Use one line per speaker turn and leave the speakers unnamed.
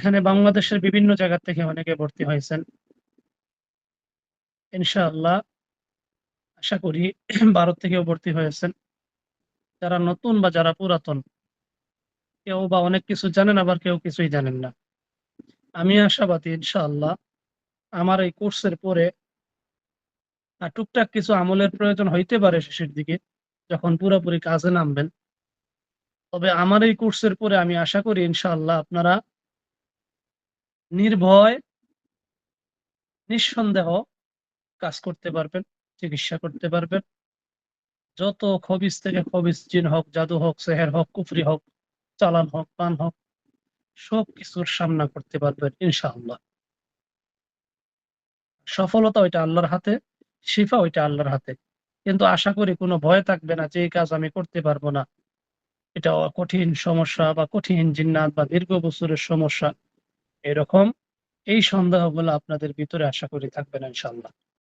এখানে বাংলাদেশের বিভিন্ন জায়গা থেকে অনেকে ভর্তি হয়েছেন। ইনশাআল্লাহ আশা করি ভারত থেকেও ভর্তি হয়েছেন। যারা নতুন বা যারা পুরাতন, কেউ বা অনেক কিছু জানেন, আবার কেউ কিছুই জানেন না। আমি আশাবাদী ইনশাআল্লাহ আমার এই কোর্সের পরে টুকটাক কিছু আমলের প্রয়োজন হইতে পারে শেষের দিকে, যখন পুরোপুরি কাজে নামবেন। তবে আমার এই কোর্সের পরে আমি আশা করি ইনশাআল্লাহ আপনারা নির্ভয়, নিঃসন্দেহ কাজ করতে পারবেন, চিকিৎসা করতে পারবেন। যত খবিস থেকে খবিস জিন হোক, জাদু হোক, সেহের হোক, কুফরি হোক, চালান হোক, পান হোক, সবকিছুর সামনা করতে পারবেন ইনশাআল্লাহ। সফলতা ওইটা আল্লাহর হাতে, শিফা ওইটা আল্লাহর হাতে। কিন্তু আশা করি কোনো ভয় থাকবে না যে এই কাজ আমি করতে পারবো না। এটা কঠিন সমস্যা বা কঠিন জিন্নাত বা দীর্ঘ বছরের সমস্যা, এরকম এই সন্দেহগুলো আপনাদের ভিতরে আশা করি থাকবে না ইনশাআল্লাহ।